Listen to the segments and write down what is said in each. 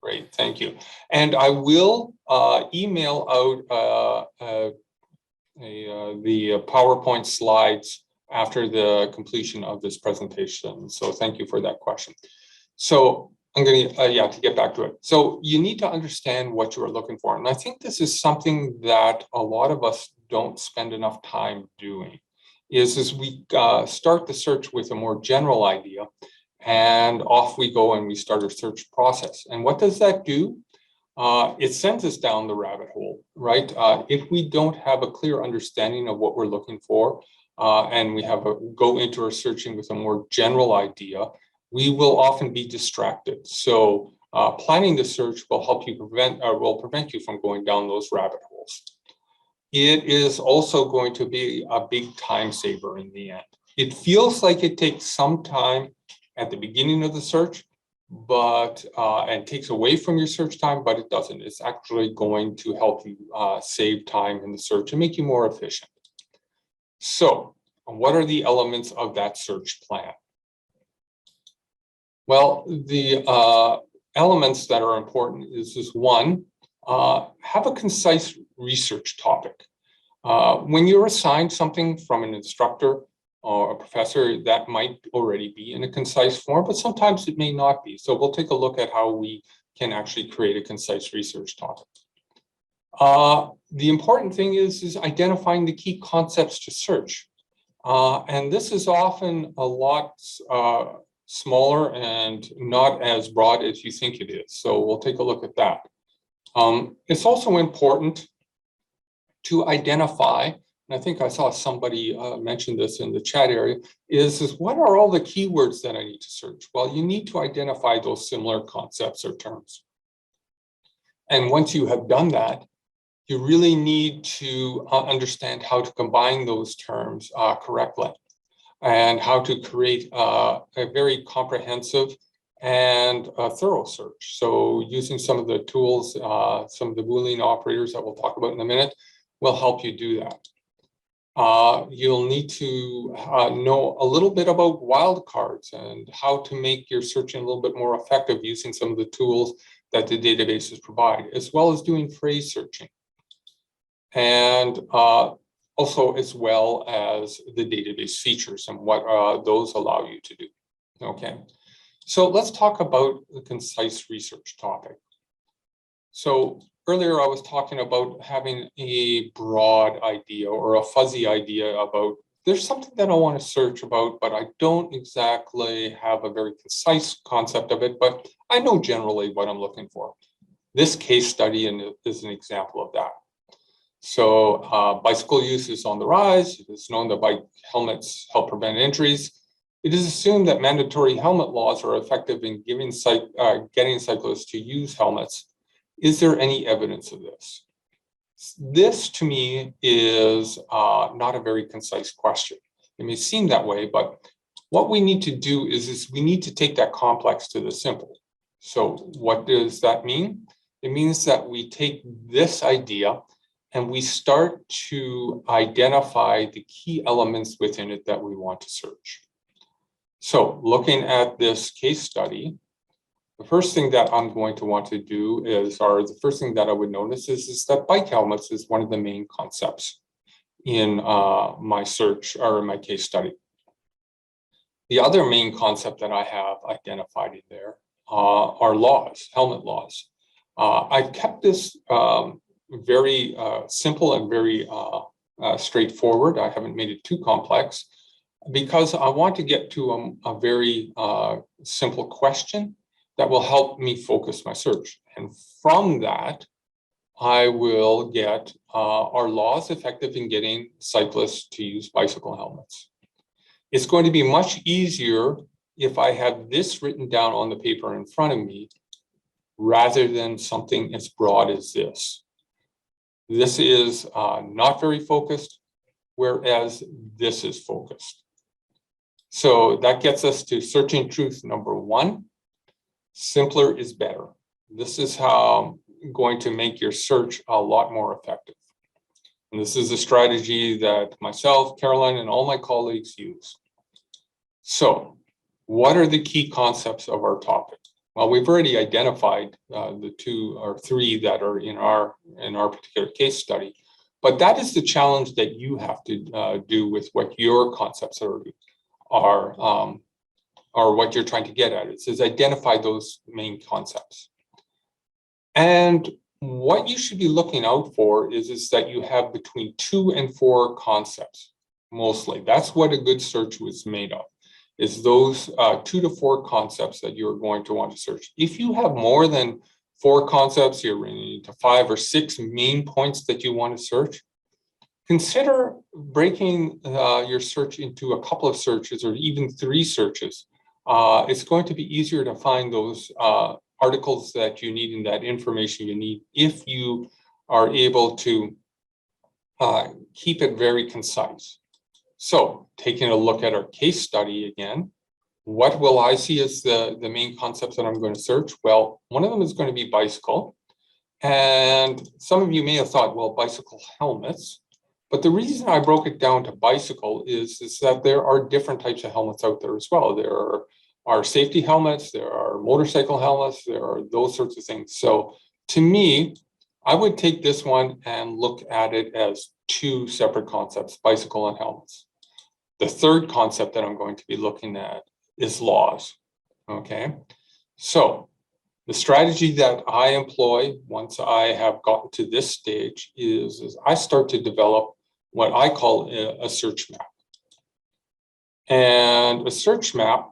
Great, thank you. And I will email out the PowerPoint slides after the completion of this presentation. So thank you for that question. So I'm going to, to get back to it. So you need to understand what you are looking for. And I think this is something that a lot of us don't spend enough time doing, is we start the search with a more general idea, and off we go and we start our search process. And what does that do? It sends us down the rabbit hole, right? If we don't have a clear understanding of what we're looking for, and we have go into our searching with a more general idea, we will often be distracted. So planning the search will help you prevent you from going down those rabbit holes. It is also going to be a big time saver in the end. It feels like it takes some time at the beginning of the search, but and takes away from your search time, but it doesn't. It's actually going to help you save time in the search and make you more efficient. So what are the elements of that search plan? Well, the elements that are important is one, have a concise research topic. When you're assigned something from an instructor or a professor, that might already be in a concise form, but sometimes it may not be. So we'll take a look at how we can actually create a concise research topic. The important thing is identifying the key concepts to search. And this is often a lot smaller and not as broad as you think it is. So we'll take a look at that. It's also important to identify, and I think I saw somebody mention this in the chat area, is what are all the keywords that I need to search? Well, you need to identify those similar concepts or terms. And once you have done that, you really need to understand how to combine those terms correctly and how to create a very comprehensive and thorough search. So using some of the tools, some of the Boolean operators that we'll talk about in a minute, will help you do that. You'll need to know a little bit about wildcards and how to make your searching a little bit more effective using some of the tools that the databases provide, as well as doing phrase searching. And also as well as the database features and what those allow you to do. Okay, so let's talk about the concise research topic. So earlier I was talking about having a broad idea or a fuzzy idea about there's something that I want to search about, but I don't exactly have a very concise concept of it, but I know generally what I'm looking for. This case study is an example of that. So bicycle use is on the rise. It is known that bike helmets help prevent injuries. It is assumed that mandatory helmet laws are effective in getting cyclists to use helmets. Is there any evidence of this? This, to me, is not a very concise question. It may seem that way, but what we need to do is we need to take that complex to the simple. So what does that mean? It means that we take this idea and we start to identify the key elements within it that we want to search. So looking at this case study, the first thing that I'm going to want to do is, or the first thing that I would notice is that bike helmets is one of the main concepts in my search or in my case study. The other main concept that I have identified in there are laws, helmet laws. I've kept this very simple and very straightforward. I haven't made it too complex because I want to get to a very simple question that will help me focus my search. And from that, I will get, are laws effective in getting cyclists to use bicycle helmets? It's going to be much easier if I have this written down on the paper in front of me rather than something as broad as this. This is not very focused, whereas this is focused. So that gets us to searching truth number one. Simpler is better. This is how I'm going to make your search a lot more effective. And this is a strategy that myself, Caroline, and all my colleagues use. So What are the key concepts of our topic? Well, we've already identified the 2 or 3 that are in our particular case study, but that is the challenge that you have to do with what your concepts are or what you're trying to get at. It says identify those main concepts. And what you should be looking out for is that you have between 2 and 4 concepts, mostly. That's what a good search was made of, is those 2 to 4 concepts that you're going to want to search. If you have more than 4 concepts, you're running into 5 or 6 main points that you want to search, consider breaking your search into a couple of searches or even 3 searches. It's going to be easier to find those articles that you need and that information you need if you are able to keep it very concise. So taking a look at our case study again, what will I see as the main concepts that I'm going to search? Well, one of them is going to be bicycle. And some of you may have thought, well, bicycle helmets. But the reason I broke it down to bicycle is that there are different types of helmets out there as well. There are safety helmets, there are motorcycle helmets, there are those sorts of things. So to me, I would take this one and look at it as 2 separate concepts, bicycle and helmets. The third concept that I'm going to be looking at is laws, okay? So the strategy that I employ once I have gotten to this stage is I start to develop what I call a search map. And a search map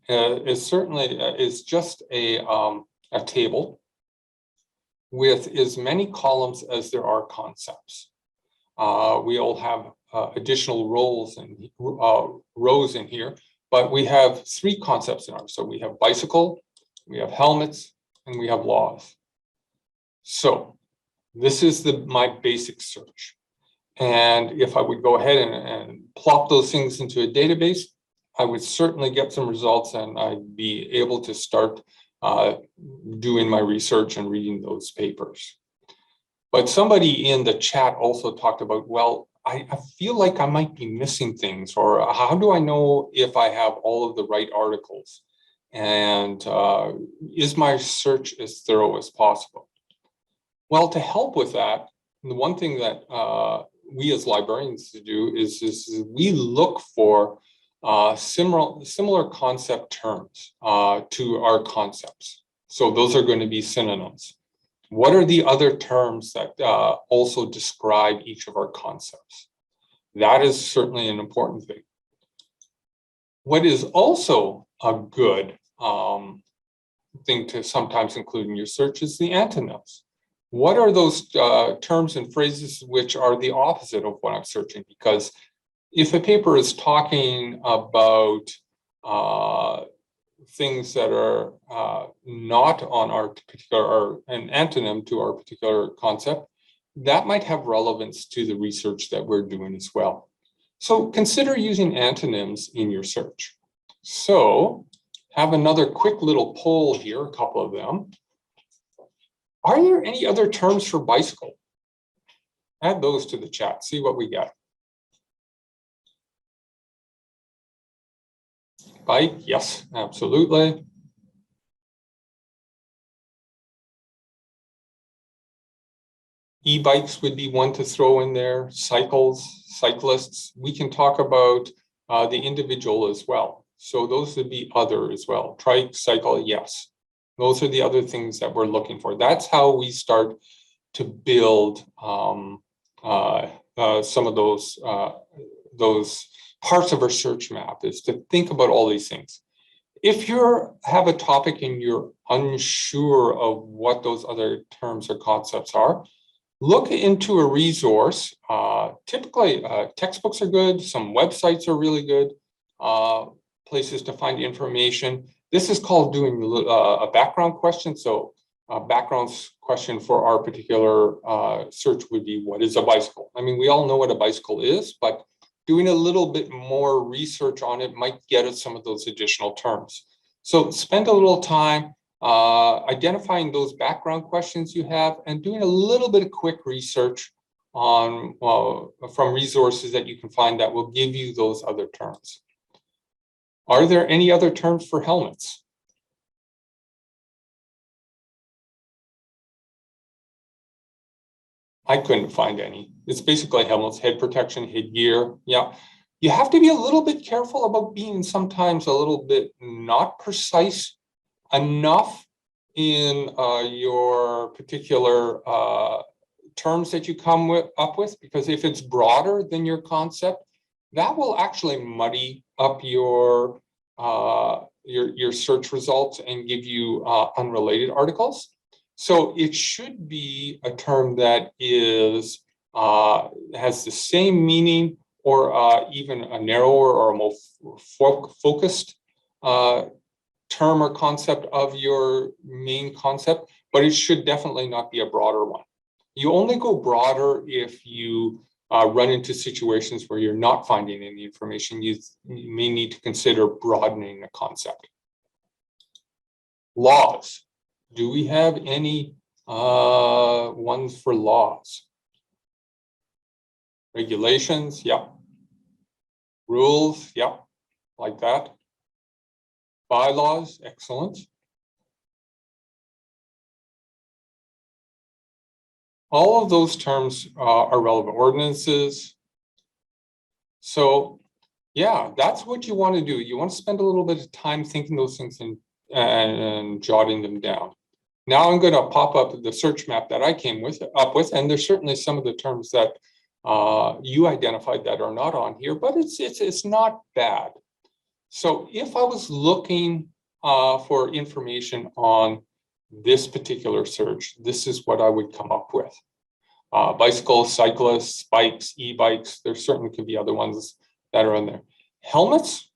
is just a table with as many columns as there are concepts. We all have additional rows in here, but we have 3 concepts in ours. So we have bicycle, we have helmets, and we have laws. So this is my basic search. And if I would go ahead and plop those things into a database, I would certainly get some results and I'd be able to start doing my research and reading those papers. But somebody in the chat also talked about, well, I feel like I might be missing things, or how do I know if I have all of the right articles? And is my search as thorough as possible? Well, to help with that, the one thing that we as librarians do is we look for similar concept terms to our concepts. So those are going to be synonyms. What are the other terms that also describe each of our concepts? That is certainly an important thing. What is also a good thing to sometimes include in your search is the antonyms. What are those terms and phrases which are the opposite of what I'm searching? Because if a paper is talking about things that are not on our particular, or an antonym to our particular concept, that might have relevance to the research that we're doing as well. So consider using antonyms in your search. So have another quick little poll here, a couple of them. Are there any other terms for bicycle? Add those to the chat, see what we get. Bike, yes, absolutely. E-bikes would be one to throw in there. Cycles, cyclists. We can talk about the individual as well. So those would be other as well. Trike, cycle, yes. Those are the other things that we're looking for. That's how we start to build some of those parts of our search map, is to think about all these things. If you have a topic and you're unsure of what those other terms or concepts are, look into a resource. Typically, textbooks are good. Some websites are really good places to find information. This is called doing a background question. So a background question for our particular search would be, what is a bicycle? I mean, we all know what a bicycle is, but doing a little bit more research on it might get us some of those additional terms. So spend a little time identifying those background questions you have and doing a little bit of quick research on from resources that you can find that will give you those other terms. Are there any other terms for helmets? I couldn't find any. It's basically helmets, head protection, headgear. Yeah. You have to be a little bit careful about being sometimes a little bit not precise enough in your particular terms that you come up with, because if it's broader than your concept, that will actually muddy up your search results and give you unrelated articles. So it should be a term that is has the same meaning, or even a narrower or a more focused term or concept of your main concept, but it should definitely not be a broader one. You only go broader if you run into situations where you're not finding any information. You may need to consider broadening the concept. Laws. Do we have any ones for laws? Regulations, yeah. Rules, yeah, like that. Bylaws, excellent. All of those terms are relevant. Ordinances. So yeah, that's what you want to do. You want to spend a little bit of time thinking those things and jotting them down. Now I'm going to pop up the search map that I came up with, and there's certainly some of the terms that you identified that are not on here, but it's not bad. So if I was looking for information on this particular search, this is what I would come up with. Bicycles, cyclists, bikes, e-bikes. There certainly could be other ones that are in there. Helmets.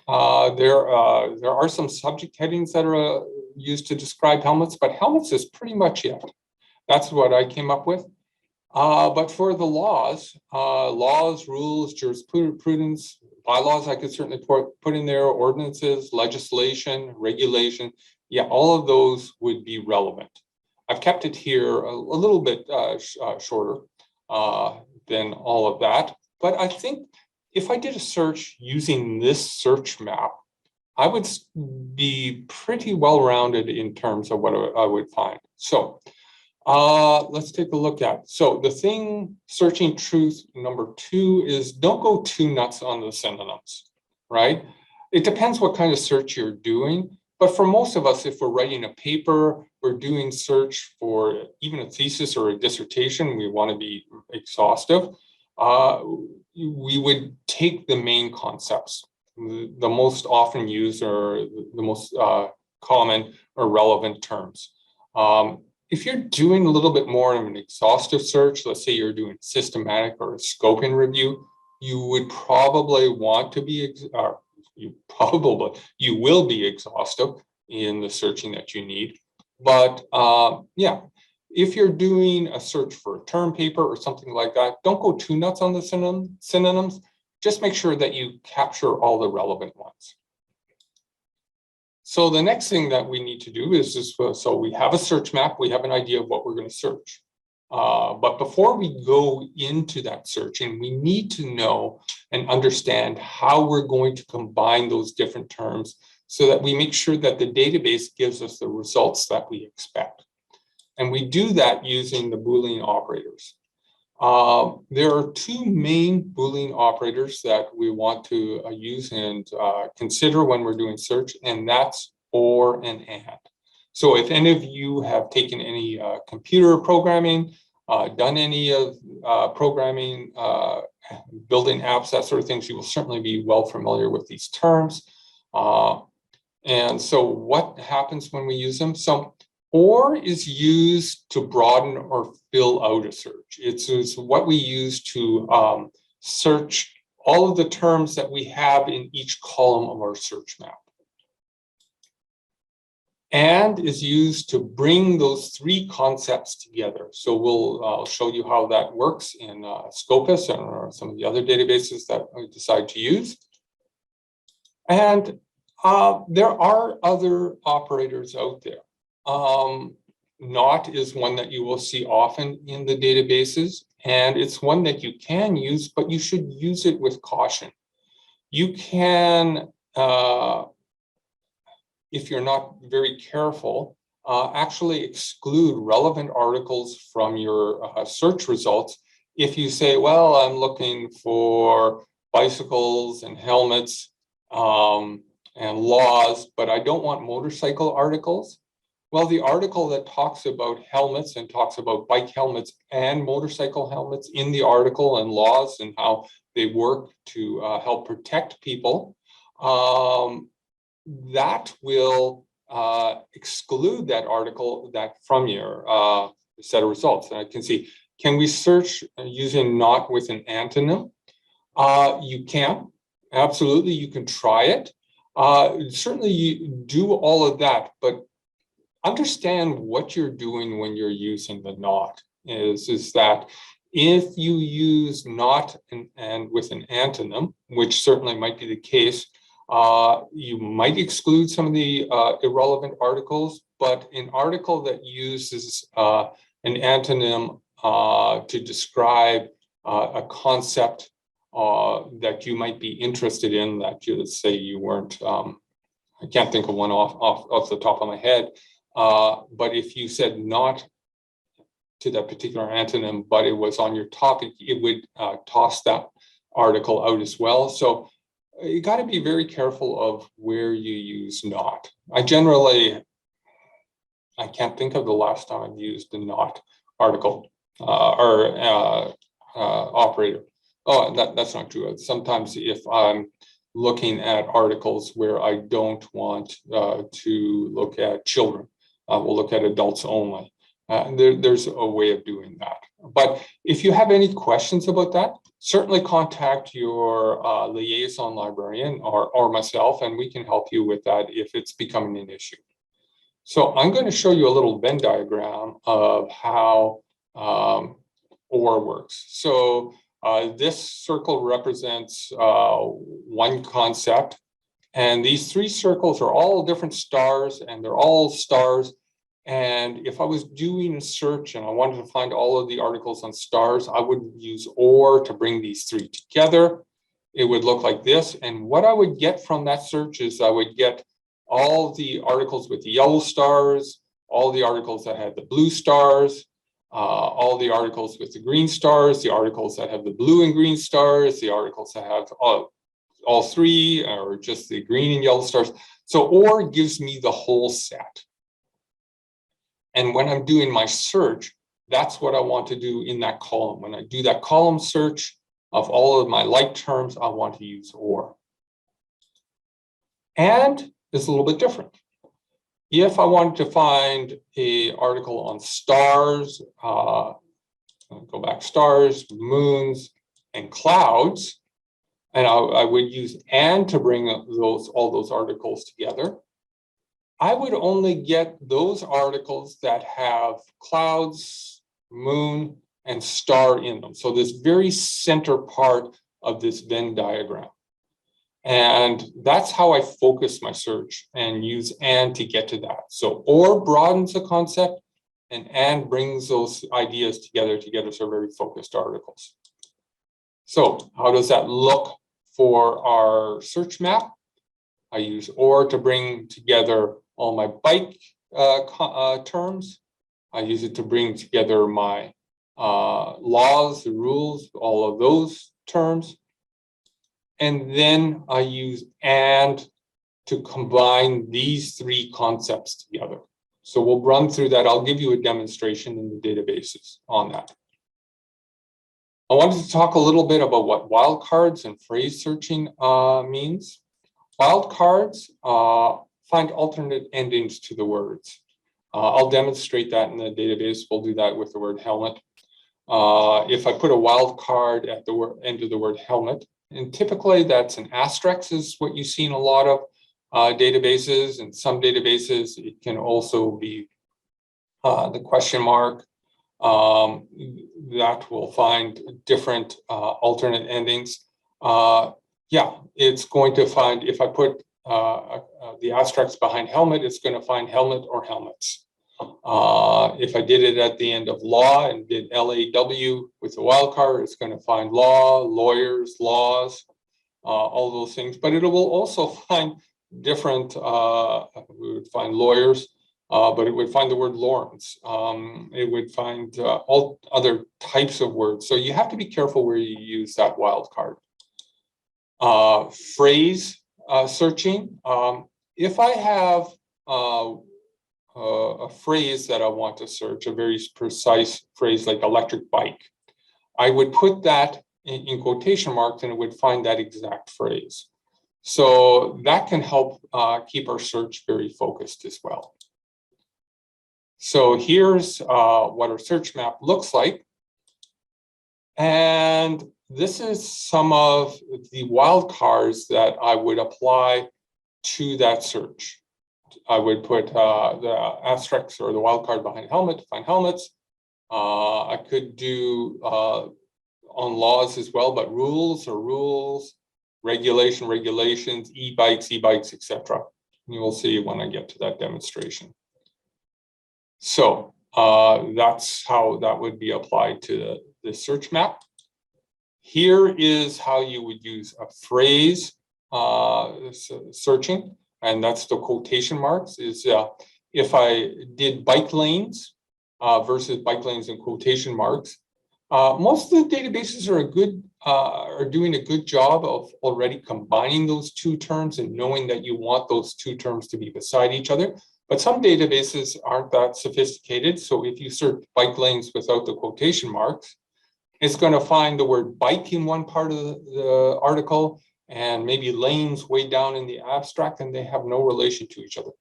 There are some subject headings that are used to describe helmets, but helmets is pretty much it. That's what I came up with. But for the laws, rules, jurisprudence, bylaws, I could certainly put in there, ordinances, legislation, regulation. Yeah, all of those would be relevant. I've kept it here a little bit shorter than all of that. But I think if I did a search using this search map, I would be pretty well-rounded in terms of what I would find. So let's take a look at. So the thing, searching truth number 2 is don't go too nuts on the synonyms, right? It depends what kind of search you're doing. But for most of us, if we're writing a paper, we're doing search for even a thesis or a dissertation, we want to be exhaustive. We would take the main concepts, the most often used or the most common or relevant terms. If you're doing a little bit more of an exhaustive search, let's say you're doing systematic or a scoping review, you would probably want to be, you will be exhaustive in the searching that you need. But yeah, if you're doing a search for a term paper or something like that, don't go too nuts on the synonyms. Just make sure that you capture all the relevant ones. So the next thing that we need to do is this. So we have a search map. We have an idea of what we're going to search. But before we go into that searching, we need to know and understand how we're going to combine those different terms so that we make sure that the database gives us the results that we expect. And we do that using the Boolean operators. There are 2 main Boolean operators that we want to use and consider when we're doing search, and that's or and. So if any of you have taken any computer programming, done any of programming, building apps, that sort of things, you will certainly be well familiar with these terms. And so what happens when we use them? So or is used to broaden or fill out a search. It's what we use to search all of the terms that we have in each column of our search map. And is used to bring those 3 concepts together. So I'll show you how that works in Scopus or some of the other databases that we decide to use. And there are other operators out there. Not is one that you will see often in the databases, and it's one that you can use, but you should use it with caution. You can if you're not very careful, actually exclude relevant articles from your search results. If you say, well, I'm looking for bicycles and helmets and laws, but I don't want motorcycle articles. Well, the article that talks about helmets and talks about bike helmets and motorcycle helmets in the article and laws and how they work to help protect people, that will exclude that article from your set of results. And I can see, can we search using not with an antonym? You can, absolutely, you can try it. Certainly you do all of that, but understand what you're doing when you're using the not is that if you use not and with an antonym, which certainly might be the case, you might exclude some of the irrelevant articles, but an article that uses an antonym to describe a concept that you might be interested in, that you, let's say you weren't, I can't think of one off the top of my head, but if you said not to that particular antonym, but it was on your topic, it would toss that article out as well. So you got to be very careful of where you use not. I can't think of the last time I've used a not article or operator. Oh, that's not true. Sometimes if I'm looking at articles where I don't want to look at children, we'll look at adults only. There's a way of doing that. But if you have any questions about that, certainly contact your liaison librarian or myself, and we can help you with that if it's becoming an issue. So I'm going to show you a little Venn diagram of how OR works. So this circle represents one concept, and these three circles are all different stars, and they're all stars. And if I was doing a search and I wanted to find all of the articles on stars, I would use OR to bring these three together. It would look like this. And what I would get from that search is I would get all the articles with the yellow stars, all the articles that had the blue stars, all the articles with the green stars, the articles that have the blue and green stars, the articles that have all three or just the green and yellow stars. So OR gives me the whole set. And when I'm doing my search, that's what I want to do in that column. When I do that column search of all of my like terms, I want to use OR. And it's a little bit different. If I wanted to find an article on stars, go back, stars, moons, and clouds, and I would use and to bring all those articles together, I would only get those articles that have clouds, moon, and star in them. So this very center part of this Venn diagram. And that's how I focus my search and use and to get to that. So OR broadens the concept, and brings those ideas together so very focused articles. So how does that look for our search map? I use OR to bring together all my bike terms. I use it to bring together my laws, the rules, all of those terms. And then I use and to combine these three concepts together. So we'll run through that. I'll give you a demonstration in the databases on that. I wanted to talk a little bit about what wildcards and phrase searching means. Wildcards find alternate endings to the words. I'll demonstrate that in the database. We'll do that with the word helmet. If I put a wildcard at the end of the word helmet, and typically that's an asterisk is what you see in a lot of databases. In some databases, it can also be the question mark. That will find different alternate endings. Yeah, it's going to find, if I put the asterisk behind helmet, it's going to find helmet or helmets. If I did it at the end of law and did LAW with the wildcard, it's going to find law, lawyers, laws. all those things, but it will also find different, we would find lawyers, but it would find the word Lawrence. It would find all other types of words. So you have to be careful where you use that wildcard. Phrase searching. If I have a phrase that I want to search, a very precise phrase like electric bike, I would put that in quotation marks and it would find that exact phrase. So that can help keep our search very focused as well. So here's what our search map looks like. And this is some of the wildcards that I would apply to that search. I would put the asterisks or the wildcard behind helmet to find helmets. I could do on laws as well, but rules or rules, regulation, regulations, e-bikes, etc. You will see when I get to that demonstration. So that's how that would be applied to the search map. Here is how you would use a phrase searching, and that's the quotation marks. Is if I did bike lanes versus bike lanes and quotation marks, most of the databases are doing a good job of already combining those two terms and knowing that you want those two terms to be beside each other. But some databases aren't that sophisticated. So if you search bike lanes without the quotation marks, it's going to find the word bike in one part of the article and maybe lanes way down in the abstract, and they have no relation to each other.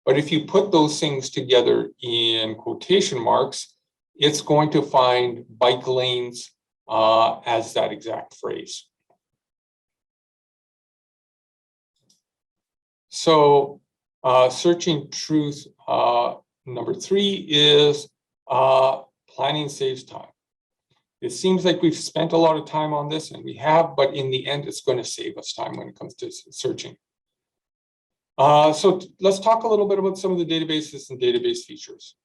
But if you put those things together in quotation marks, it's going to find bike lanes as that exact phrase. So searching truth number 3 is planning saves time. It seems like we've spent a lot of time on this, and we have, but in the end, it's going to save us time when it comes to searching. So let's talk a little bit about some of the databases and database features.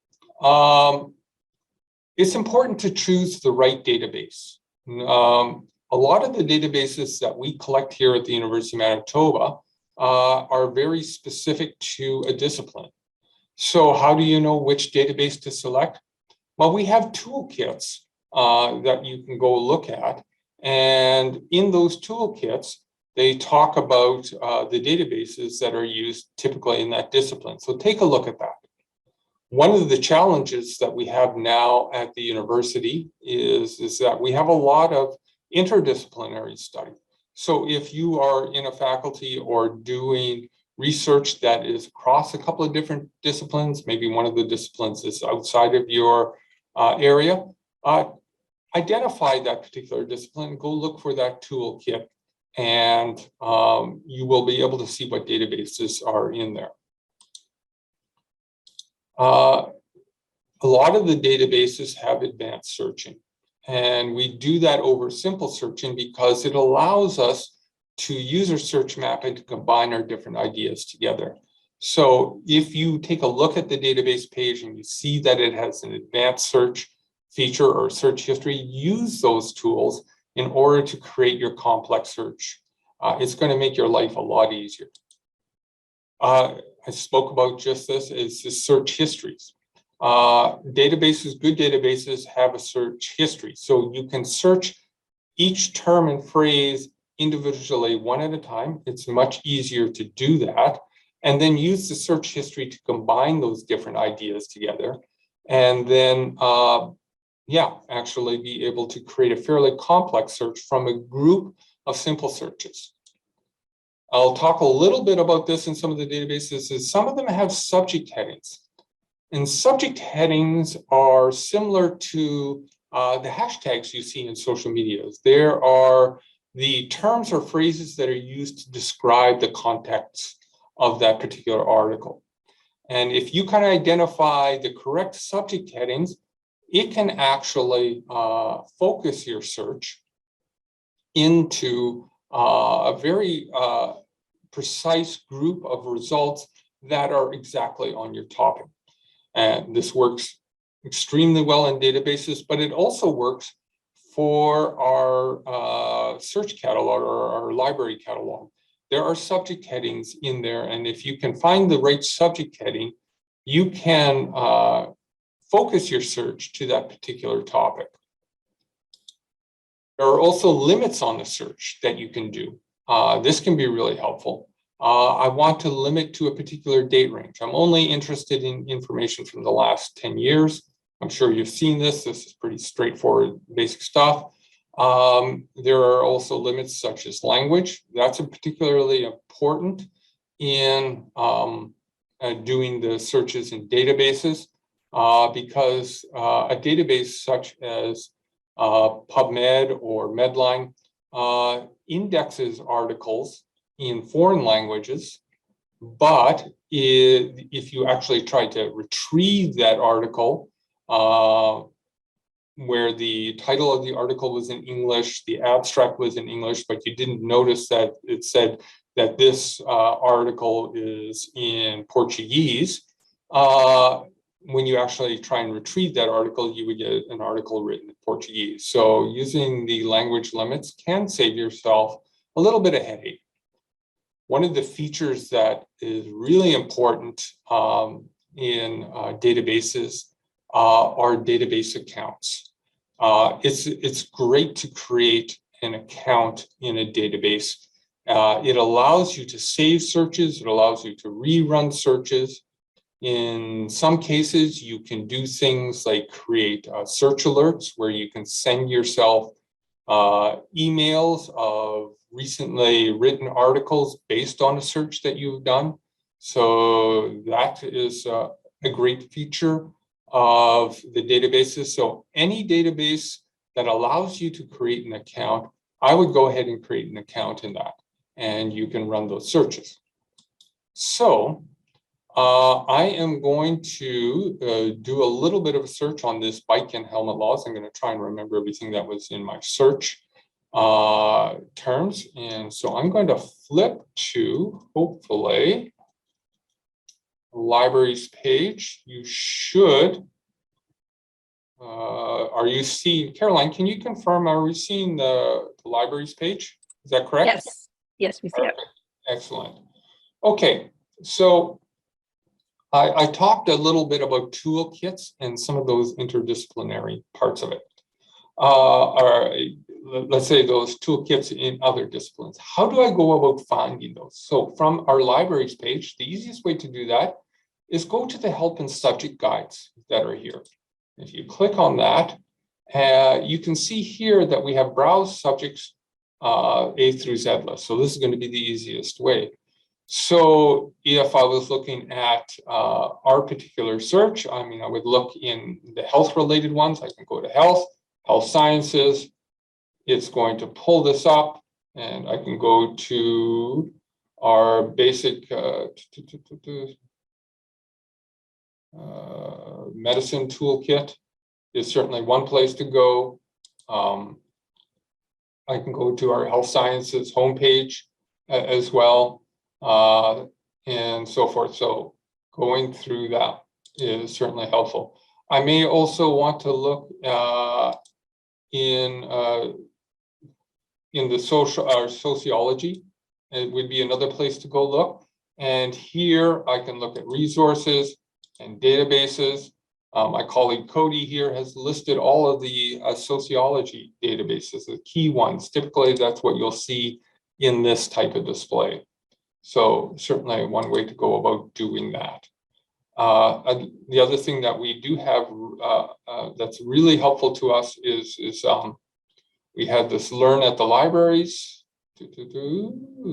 It's important to choose the right database. A lot of the databases that we collect here at the University of Manitoba are very specific to a discipline. So how do you know which database to select? Well, we have toolkits that you can go look at. And in those toolkits, they talk about the databases that are used typically in that discipline. So take a look at that. One of the challenges that we have now at the university is that we have a lot of interdisciplinary study. So if you are in a faculty or doing research that is across a couple of different disciplines, maybe one of the disciplines is outside of your area, identify that particular discipline, go look for that toolkit, and you will be able to see what databases are in there. A lot of the databases have advanced searching, and we do that over simple searching because it allows us to use our search map and to combine our different ideas together. So if you take a look at the database page and you see that it has an advanced search feature or search history, use those tools in order to create your complex search. It's going to make your life a lot easier. I spoke about just this, is the search histories. Databases, good databases have a search history. So you can search each term and phrase individually one at a time. It's much easier to do that. And then use the search history to combine those different ideas together. And then, actually be able to create a fairly complex search from a group of simple searches. I'll talk a little bit about this in some of the databases. Is some of them have subject headings. And subject headings are similar to the hashtags you see in social medias. There are the terms or phrases that are used to describe the context of that particular article. And if you can identify the correct subject headings, it can actually focus your search into a very precise group of results that are exactly on your topic. And this works extremely well in databases, but it also works for our search catalog or our library catalog, there are subject headings in there. And if you can find the right subject heading, you can focus your search to that particular topic. There are also limits on the search that you can do. This can be really helpful. I want to limit to a particular date range. I'm only interested in information from the last 10 years. I'm sure you've seen this. This is pretty straightforward, basic stuff. There are also limits such as language. That's particularly important in doing the searches in databases because a database such as PubMed or Medline indexes articles in foreign languages, but if you actually try to retrieve that article where the title of the article was in English, the abstract was in English, but you didn't notice that it said that this article is in Portuguese, when you actually try and retrieve that article, you would get an article written in Portuguese. So using the language limits can save yourself a little bit of headache. One of the features that is really important in databases are database accounts. It's great to create an account in a database. It allows you to save searches. It allows you to rerun searches. In some cases, you can do things like create search alerts where you can send yourself emails of recently written articles based on a search that you've done. So that is a great feature of the databases. So any database that allows you to create an account, I would go ahead and create an account in that, and you can run those searches. So I am going to do a little bit of a search on this bike and helmet laws. I'm going to try and remember everything that was in my search terms. And so I'm going to flip to, hopefully, libraries page. You should, are you seeing, Caroline, can you confirm, are we seeing the libraries page? Is that correct? Yes, yes, we see it. Excellent. Okay, so I talked a little bit about toolkits and some of those interdisciplinary parts of it. Let's say those toolkits in other disciplines. How do I go about finding those? So from our libraries page, the easiest way to do that is go to the help and subject guides that are here. If you click on that, you can see here that we have browse subjects A through Z list. So this is going to be the easiest way. So if I was looking at our particular search, I mean, I would look in the health related ones. I can go to health sciences. It's going to pull this up, and I can go to our basic medicine toolkit is certainly one place to go. I can go to our health sciences homepage as well. And so forth. So going through that is certainly helpful. I may also want to look in the sociology. It would be another place to go look. And here I can look at resources and databases. My colleague Cody here has listed all of the sociology databases, the key ones. Typically, that's what you'll see in this type of display. So certainly one way to go about doing that. The other thing that we do have that's really helpful to us is we have this learn at the libraries. Using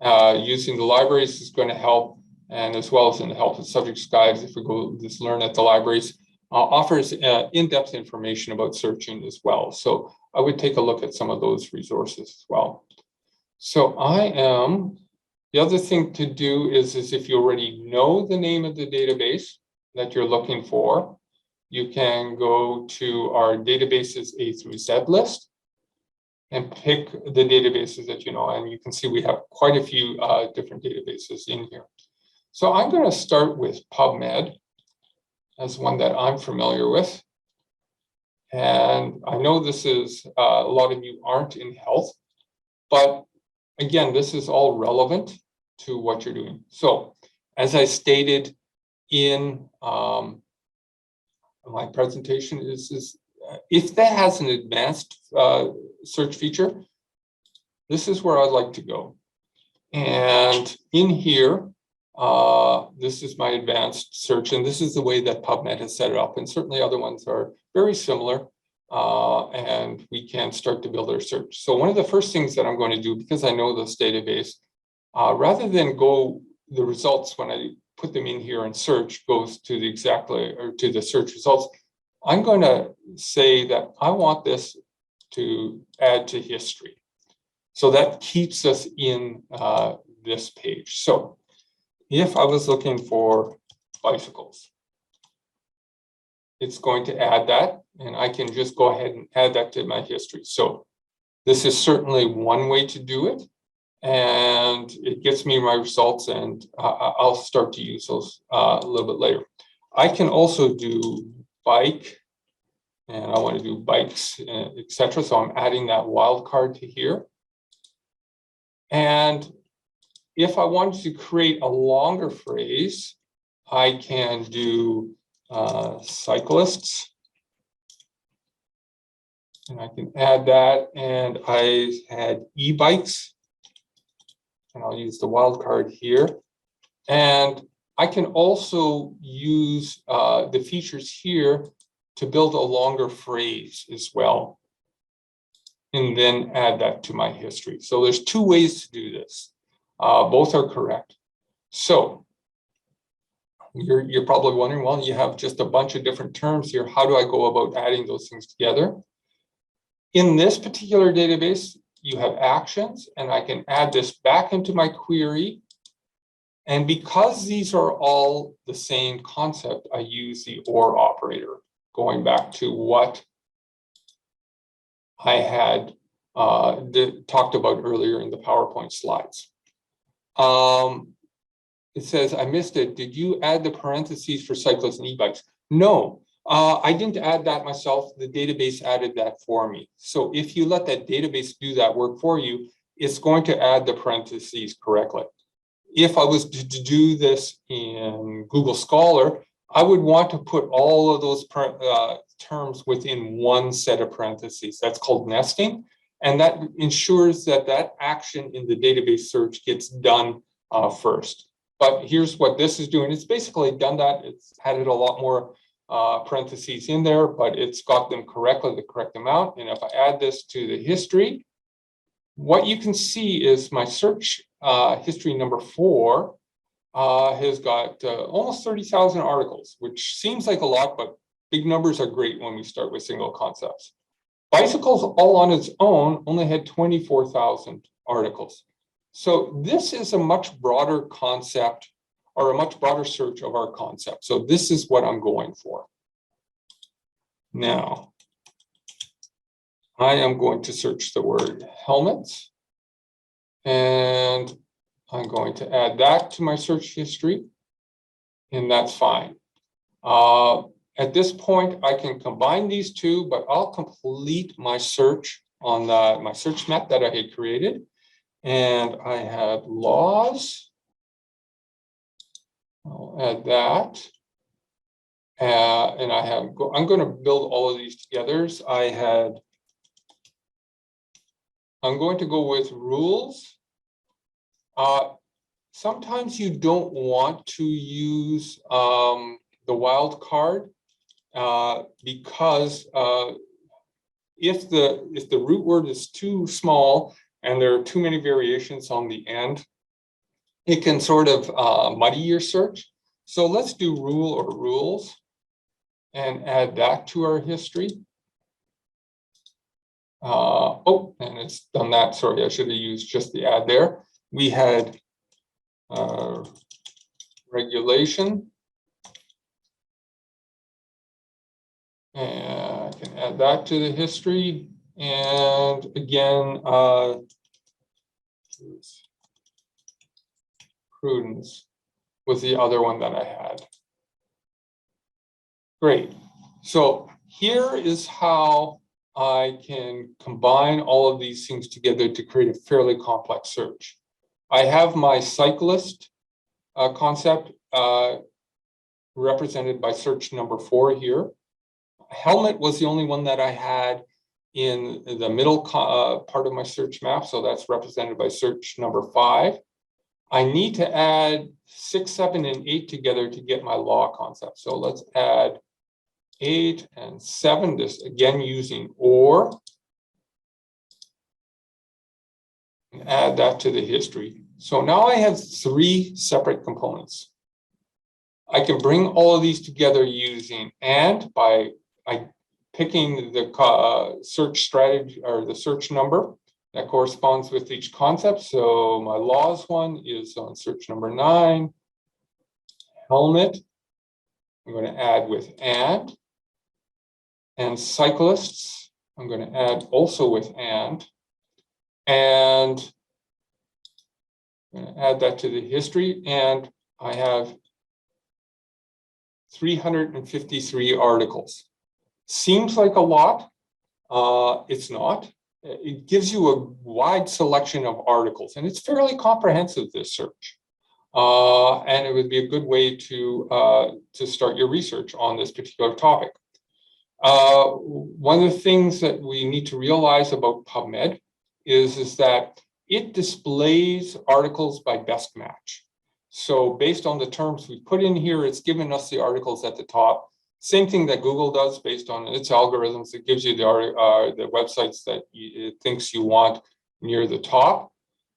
the libraries is going to help, and as well as in the help and subjects guides, if we go this learn at the libraries, offers in-depth information about searching as well. So I would take a look at some of those resources as well. So the other thing to do is if you already know the name of the database that you're looking for, you can go to our databases A through Z list and pick the databases that you know, and you can see we have quite a few different databases in here. So I'm going to start with PubMed as one that I'm familiar with. And I know this is, a lot of you aren't in health, but again, this is all relevant to what you're doing. So as I stated in my presentation, is if that has an advanced search feature, this is where I'd like to go. And in here, this is my advanced search, and this is the way that PubMed has set it up. And certainly other ones are very similar, and we can start to build our search. So one of the first things that I'm going to do, because I know this database, rather than go the results when I put them in here and search goes to the to the search results, I'm going to say that I want this to add to history. So that keeps us in this page. So if I was looking for bicycles, it's going to add that, and I can just go ahead and add that to my history. So this is certainly one way to do it, and it gets me my results, and I'll start to use those a little bit later. I can also do bike, and I want to do bikes, etc. So I'm adding that wildcard to here. And if I wanted to create a longer phrase, I can do cyclists, and I can add that. And I had e-bikes, and I'll use the wildcard here. And I can also use the features here to build a longer phrase as well, and then add that to my history. So there's two ways to do this. Both are correct. So you're probably wondering, well, you have just a bunch of different terms here. How do I go about adding those things together? In this particular database, you have actions, and I can add this back into my query. And because these are all the same concept, I use the OR operator, going back to what I had talked about earlier in the PowerPoint slides. It says, I missed it. Did you add the parentheses for cyclists and e-bikes? No, I didn't add that myself. The database added that for me. So if you let that database do that work for you, it's going to add the parentheses correctly. If I was to do this in Google Scholar, I would want to put all of those terms within one set of parentheses. That's called nesting. And that ensures that that action in the database search gets done first. But here's what this is doing. It's basically done that. It's added a lot more parentheses in there, but it's got them correctly, the correct amount. And if I add this to the history, what you can see is my search history number 4 has got almost 30,000 articles, which seems like a lot, but big numbers are great when we start with single concepts. Bicycles all on its own only had 24,000 articles. So this is a much broader concept, or a much broader search of our concept. So this is what I'm going for. Now, I am going to search the word helmets, and I'm going to add that to my search history, and that's fine. At this point, I can combine these two, but I'll complete my search on my search map that I had created. And I had laws. I'll add that. And I'm going to build all of these together. I'm going to go with rules. Sometimes you don't want to use the wildcard because if the root word is too small and there are too many variations on the end, it can sort of muddy your search. So let's do rule or rules and add that to our history. Oh, and it's done that. Sorry, I should have used just the add there. We had regulation. And I can add that to the history. And again, prudence was the other one that I had. Great. So here is how I can combine all of these things together to create a fairly complex search. I have my cyclist concept represented by search number 4 here. Helmet was the only one that I had in the middle part of my search map, so that's represented by search number 5. I need to add 6, 7, and 8 together to get my law concept. So let's add 8 and 7, this again using OR, and add that to the history. So now I have 3 separate components. I can bring all of these together using AND by picking the search strategy or the search number that corresponds with each concept. So my laws one is on search number 9. Helmet, I'm going to add with and cyclists, I'm going to add also with and I'm going to add that to the history, and I have 353 articles. Seems like a lot. It's not. It gives you a wide selection of articles, and it's fairly comprehensive, this search. And it would be a good way to start your research on this particular topic. One of the things that we need to realize about PubMed is that it displays articles by best match. So based on the terms we put in here, it's given us the articles at the top. Same thing that Google does based on its algorithms. It gives you the websites that it thinks you want near the top.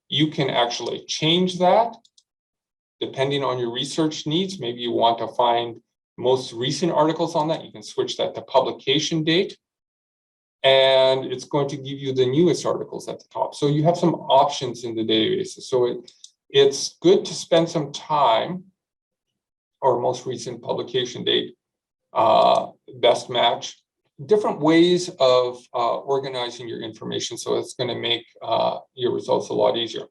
You can actually change that depending on your research needs. Maybe you want to find most recent articles on that. You can switch that to publication date, and it's going to give you the newest articles at the top. So you have some options in the databases. So it's good to spend some time, or most recent publication date, best match, different ways of organizing your information. So it's going to make your results a lot easier.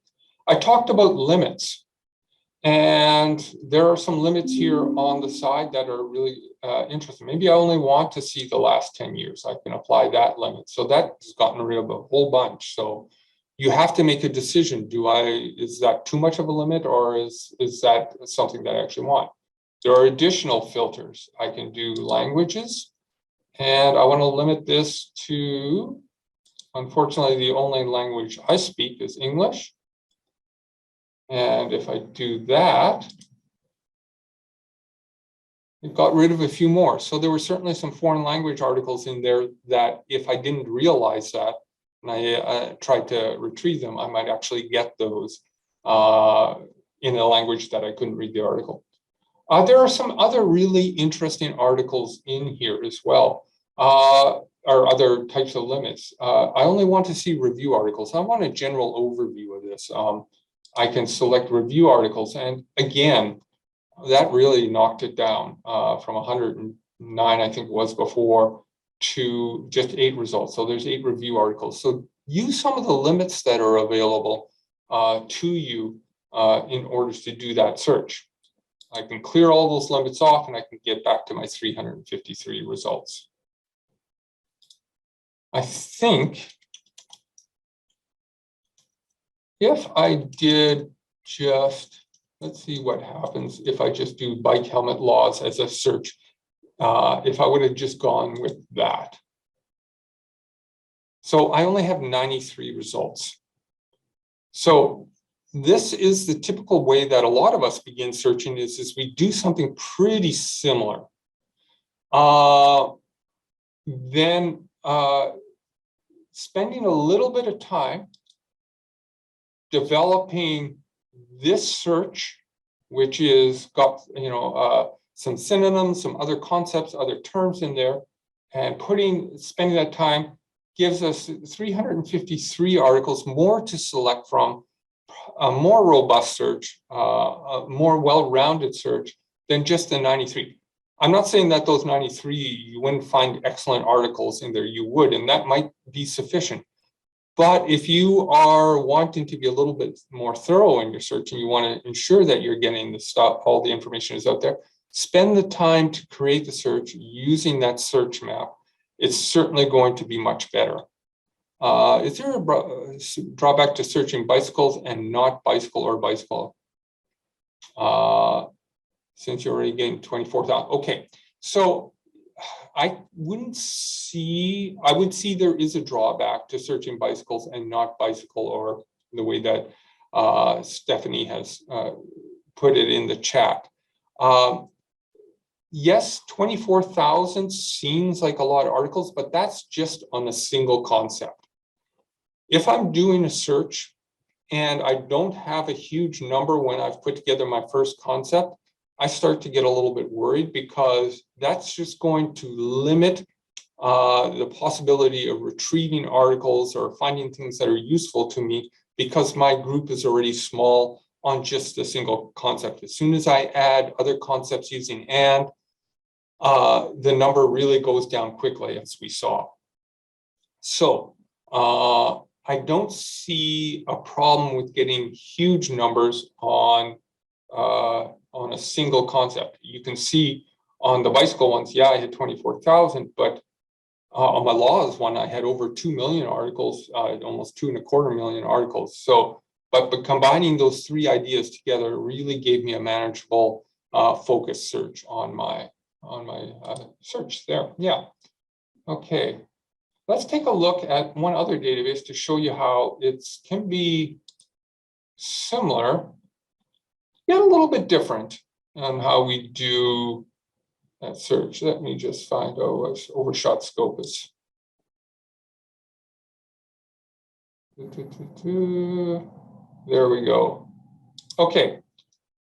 I talked about limits, and there are some limits here on the side that are really interesting. Maybe I only want to see the last 10 years. I can apply that limit. So that's gotten rid of a whole bunch. So you have to make a decision. Is that too much of a limit, or is that something that I actually want? There are additional filters. I can do languages, and I want to limit this to, unfortunately, the only language I speak is English. And if I do that, it got rid of a few more. So there were certainly some foreign language articles in there that if I didn't realize that, and I tried to retrieve them, I might actually get those in a language that I couldn't read the article. There are some other really interesting articles in here as well, or other types of limits. I only want to see review articles. I want a general overview of this. I can select review articles, and again, that really knocked it down from 109, I think it was before, to just 8 results. So there's 8 review articles. So use some of the limits that are available to you in order to do that search. I can clear all those limits off, and I can get back to my 353 results. I think if I did just, let's see what happens if I just do bike helmet laws as a search, if I would have just gone with that. So I only have 93 results. So this is the typical way that a lot of us begin searching is we do something pretty similar. Then spending a little bit of time developing this search, which is got some synonyms, some other concepts, other terms in there, and spending that time gives us 353 articles more to select from, a more robust search, a more well-rounded search than just the 93. I'm not saying that those 93, you wouldn't find excellent articles in there. You would, and that might be sufficient. But if you are wanting to be a little bit more thorough in your search and you want to ensure that you're getting the stuff, all the information is out there, spend the time to create the search using that search map it's certainly going to be much better. Is there a drawback to searching bicycles and not bicycle or bicycle? Since you're already getting 24,000. Okay, so I would see there is a drawback to searching bicycles and not bicycle, or the way that Stephanie has put it in the chat. Yes, 24,000 seems like a lot of articles, but that's just on a single concept. If I'm doing a search and I don't have a huge number when I've put together my first concept, I start to get a little bit worried, because that's just going to limit the possibility of retrieving articles or finding things that are useful to me, because my group is already small on just a single concept. As soon as I add other concepts using and, the number really goes down quickly, as we saw. So I don't see a problem with getting huge numbers on a single concept. You can see on the bicycle ones, yeah, I had 24,000, but on my laws one, I had over 2 million articles, almost 2.25 million articles. So, but combining those three ideas together really gave me a manageable focus search on my search there. Yeah. Okay. Let's take a look at one other database to show you how it can be similar, yet a little bit different on how we do that search. Let me just find, I overshot Scopus. There we go. Okay,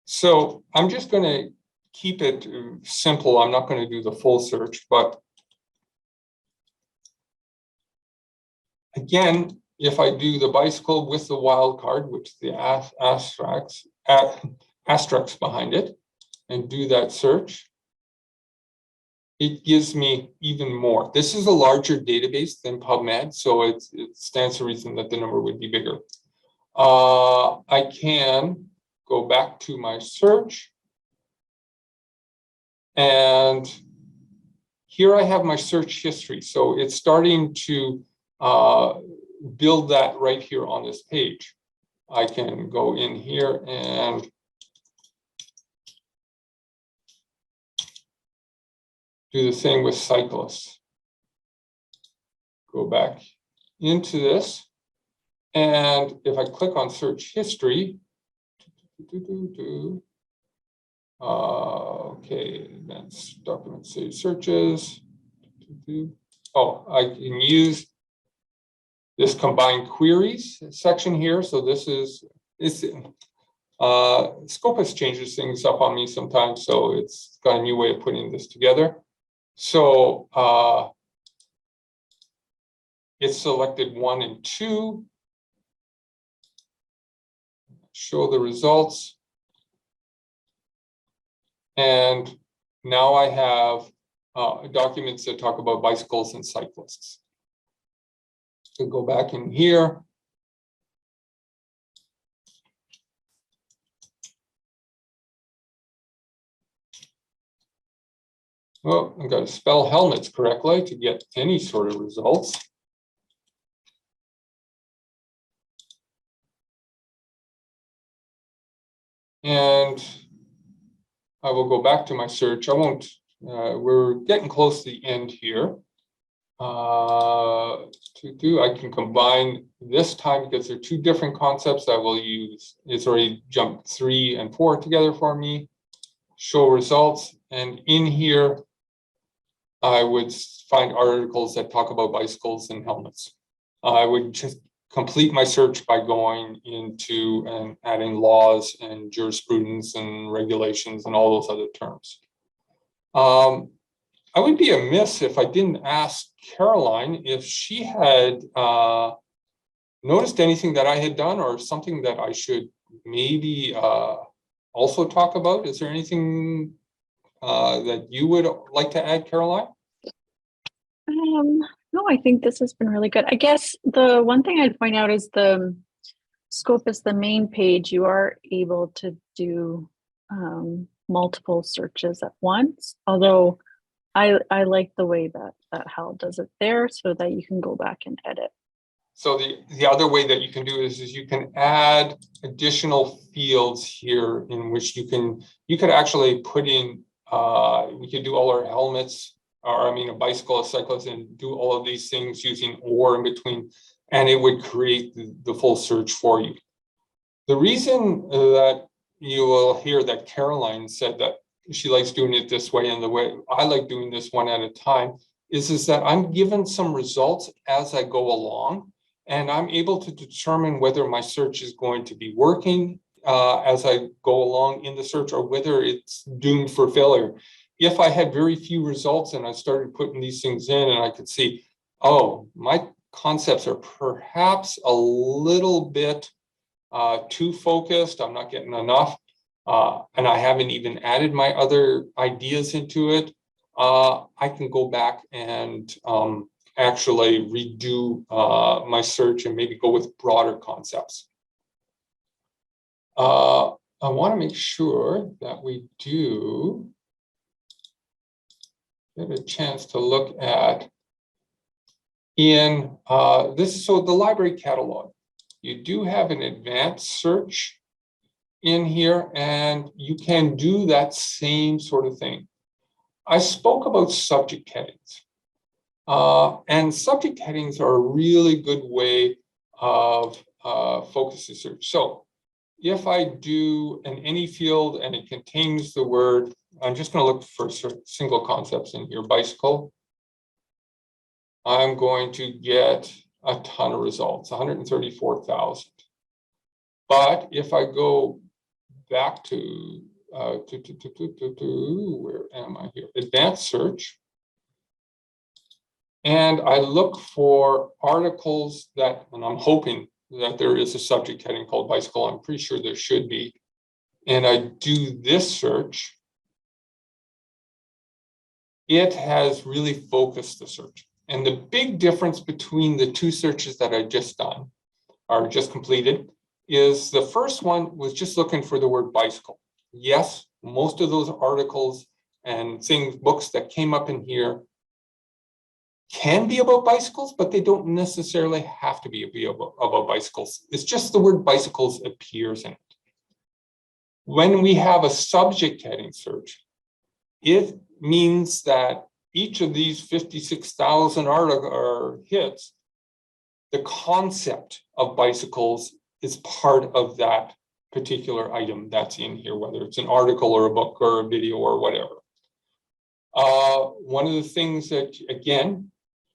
so I'm just going to keep it simple. I'm not going to do the full search, but again, if I do the bicycle with the wildcard, which the asterisks behind it, and do that search, it gives me even more. This is a larger database than PubMed, so it stands to reason that the number would be bigger. I can go back to my search, and here I have my search history. So it's starting to build that right here on this page. I can go in here and do the same with cyclists. Go back into this, and if I click on search history, okay, that's document save searches. Oh, I can use this combined queries section here. So this is Scopus changes things up on me sometimes, so it's got a new way of putting this together. So it's selected 1 and 2. Show the results. And now I have documents that talk about bicycles and cyclists. So go back in here. Well, I've got to spell helmets correctly to get any sort of results. And I will go back to my search. I won't, we're getting close to the end here. I can combine this time because they're two different concepts I will use. It's already jumped 3 and 4 together for me. Show results. And in here, I would find articles that talk about bicycles and helmets. I would just complete my search by going into and adding laws and jurisprudence and regulations and all those other terms. I would be amiss if I didn't ask Caroline if she had noticed anything that I had done or something that I should maybe also talk about. Is there anything that you would like to add, Caroline? No, I think this has been really good. I guess the one thing I'd point out is the Scopus, the main page, you are able to do multiple searches at once. Although I like the way that that Hal does it there so that you can go back and edit. So the other way that you can do is you can add additional fields here in which you could actually put in, we could do all our helmets, or I mean a bicycle, a cyclist, and do all of these things using or in between, and it would create the full search for you. The reason that you will hear that Caroline said that she likes doing it this way, and the way I like doing this one at a time is that I'm given some results as I go along, and I'm able to determine whether my search is going to be working as I go along in the search, or whether it's doomed for failure. If I had very few results and I started putting these things in, and I could see, oh, my concepts are perhaps a little bit too focused, I'm not getting enough, and I haven't even added my other ideas into it, I can go back and actually redo my search and maybe go with broader concepts. I want to make sure that we do get a chance to look at in this. So the library catalog, you do have an advanced search in here, and you can do that same sort of thing. I spoke about subject headings, and subject headings are a really good way of focusing search. So if I do an any field and it contains the word, I'm just going to look for single concepts in here, bicycle, I'm going to get a ton of results, 134,000. But if I go back to where am I here? Advanced search. And I look for articles that, and I'm hoping that there is a subject heading called bicycle. I'm pretty sure there should be. And I do this search. It has really focused the search. And the big difference between the two searches that I just done, or just completed, is the first one was just looking for the word bicycle. Yes, most of those articles and things, books that came up in here can be about bicycles, but they don't necessarily have to be about bicycles. It's just the word bicycles appears in it. When we have a subject heading search, it means that each of these 56,000 article hits, the concept of bicycles is part of that particular item that's in here, whether it's an article or a book or a video or whatever. One of the things that, again,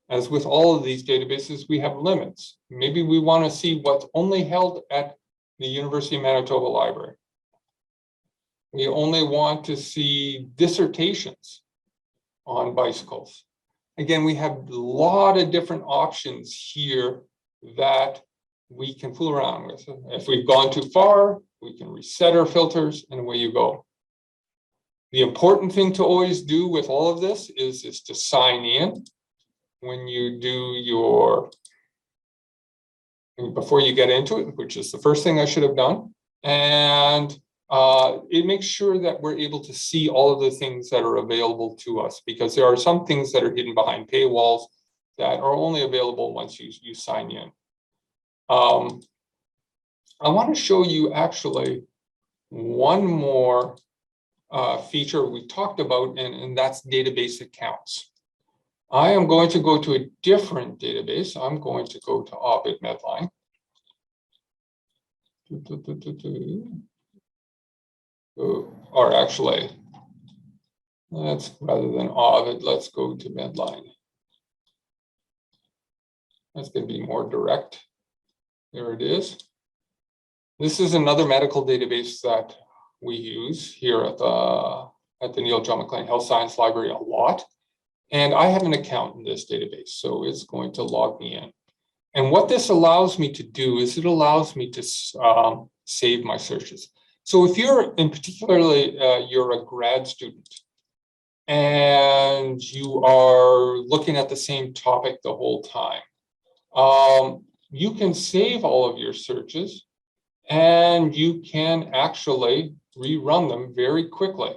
as with all of these databases, we have limits. Maybe we want to see what's only held at the University of Manitoba Library. We only want to see dissertations on bicycles. Again, we have a lot of different options here that we can fool around with. If we've gone too far, we can reset our filters and away you go. The important thing to always do with all of this is to sign in when you do your, before you get into it, which is the first thing I should have done. And it makes sure that we're able to see all of the things that are available to us, because there are some things that are hidden behind paywalls that are only available once you sign in. I want to show you actually one more feature we talked about, and that's database accounts. I am going to go to a different database. I'm going to go to Ovid Medline. Or actually, let's, rather than Ovid, let's go to Medline. That's going to be more direct. There it is. This is another medical database that we use here at the Neil John McLean Health Science Library a lot. And I have an account in this database, so it's going to log me in. And what this allows me to do is it allows me to save my searches. So if you're, in particularly, you're a grad student and you are looking at the same topic the whole time, you can save all of your searches and you can actually rerun them very quickly.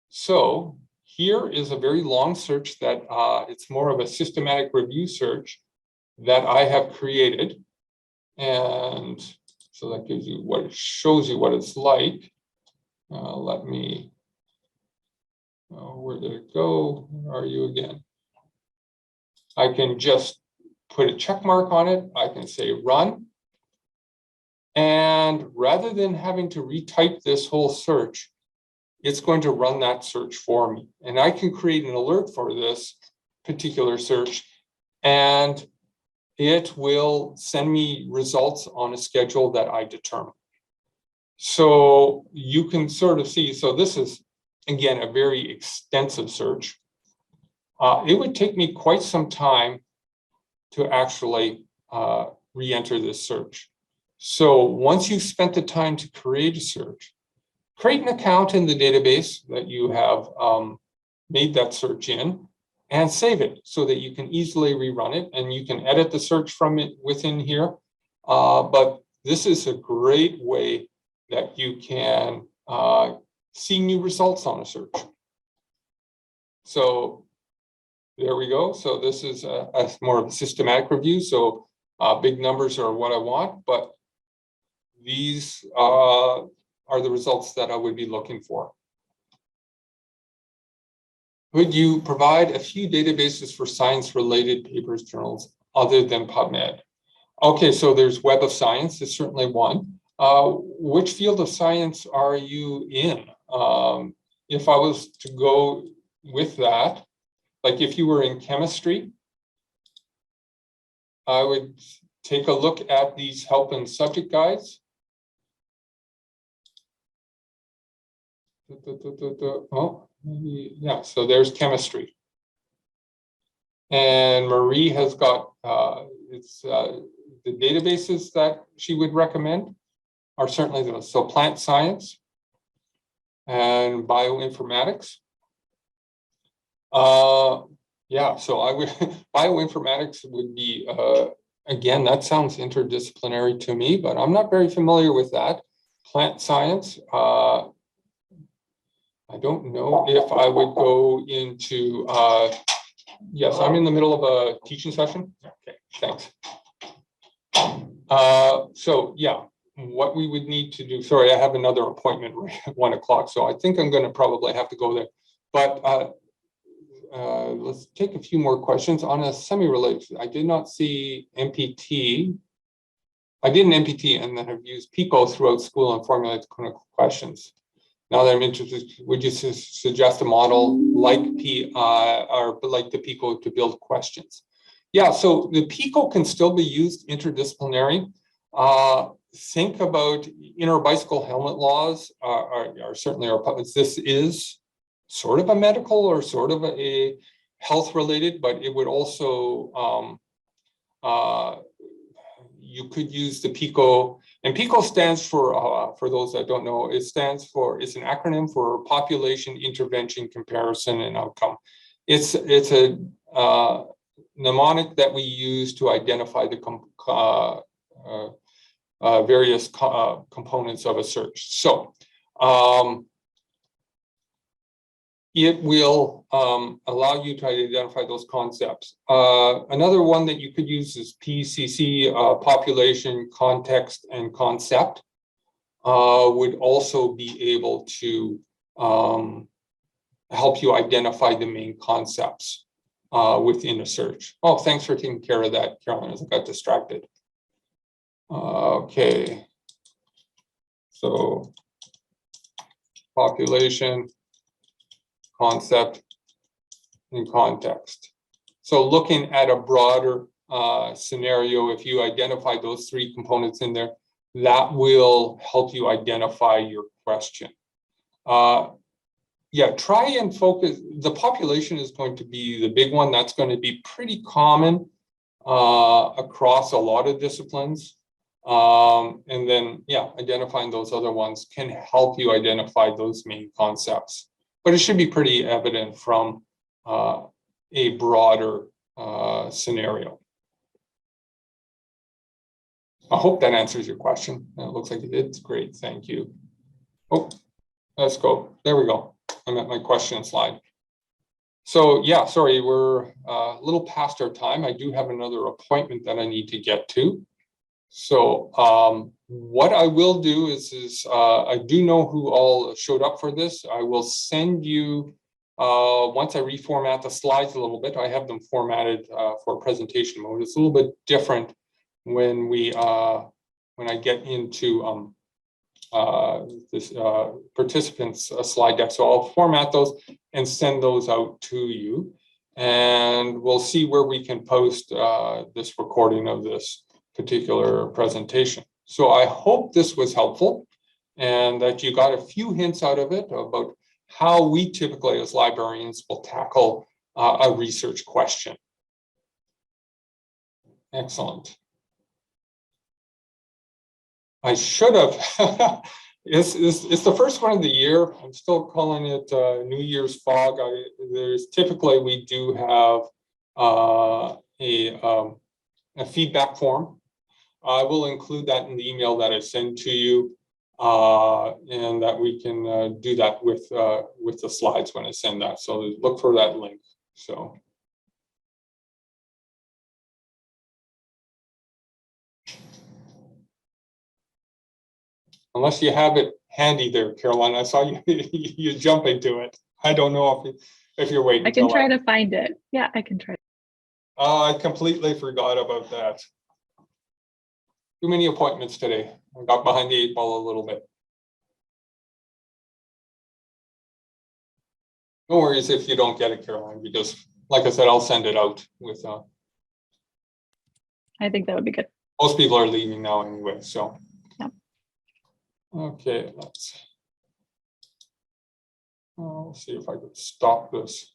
So here is a very long search that it's more of a systematic review search that I have created. And so that gives you what it shows you what it's like. Let me, where did it go? Where are you again? I can just put a check mark on it. I can say run. And rather than having to retype this whole search, it's going to run that search for me. And I can create an alert for this particular search, and it will send me results on a schedule that I determine. So you can sort of see, so this is, again, a very extensive search. It would take me quite some time to actually re-enter this search. So once you've spent the time to create a search, create an account in the database that you have made that search in, and save it so that you can easily rerun it, and you can edit the search from it within here. But this is a great way that you can see new results on a search. So there we go. So this is a more of a systematic review. So big numbers are what I want, but these are the results that I would be looking for. Could you provide a few databases for science-related papers, journals, other than PubMed? Okay, so there's Web of Science is certainly one. Which field of science are you in? If I was to go with that, like if you were in chemistry, I would take a look at these help and subject guides. Oh, maybe, yeah, so there's chemistry. And Marie has got, the databases that she would recommend are certainly those. So plant science and bioinformatics. Yeah, so I would, bioinformatics would be, again, that sounds interdisciplinary to me, but I'm not very familiar with that. Plant science, I don't know if I would go into, yes, I'm in the middle of a teaching session. Okay, thanks. So yeah, what we would need to do, sorry, I have another appointment at 1 o'clock, so I think I'm going to probably have to go there. But let's take a few more questions on a semi-related. I did not see MPT. I did an MPT and then have used PICO throughout school and formulated clinical questions. Now that I'm interested, would you suggest a model like like the PICO to build questions? Yeah, so the PICO can still be used interdisciplinary. Think about inner bicycle helmet laws are certainly our puppets. This is sort of a medical or sort of a health related, but it would also, you could use the PICO, and PICO stands for those that don't know, it stands for, it's an acronym for Population Intervention Comparison and Outcome. It's a mnemonic that we use to identify the various components of a search. So it will allow you to identify those concepts. Another one that you could use is PCC, population, context, and concept, would also be able to help you identify the main concepts within a search. Oh, thanks for taking care of that, Carolyn, as I got distracted. Okay, so population, concept, and context. So looking at a broader scenario, if you identify those three components in there, that will help you identify your question. Yeah, try and focus. The population is going to be the big one. That's going to be pretty common across a lot of disciplines. And then, yeah, identifying those other ones can help you identify those main concepts. But it should be pretty evident from a broader scenario. I hope that answers your question. It looks like it did. It's great. Thank you. Oh, let's go. There we go. I'm at my question slide. So yeah, sorry, we're a little past our time. I do have another appointment that I need to get to. So what I will do is I do know who all showed up for this. I will send you, once I reformat the slides a little bit, I have them formatted for presentation mode. It's a little bit different when when I get into this participants slide deck. So I'll format those and send those out to you. And we'll see where we can post this recording of this particular presentation. So I hope this was helpful and that you got a few hints out of it about how we typically as librarians will tackle a research question. Excellent. I should have. It's the first one of the year. I'm still calling it New Year's fog. There's typically we do have a feedback form. I will include that in the email that I send to you, and that we can do that with the slides when I send that. So look for that link. So. Unless you have it handy there, Caroline. I saw you you jumping to it. I don't know if you're waiting. I can try to find it. Yeah, I can try. I completely forgot about that. Too many appointments today. I got behind the 8 ball a little bit. No worries if you don't get it, Caroline, because like I said, I'll send it out with. I think that would be good. Most people are leaving now anyway, so. Yeah. Okay, let's see if I could stop this.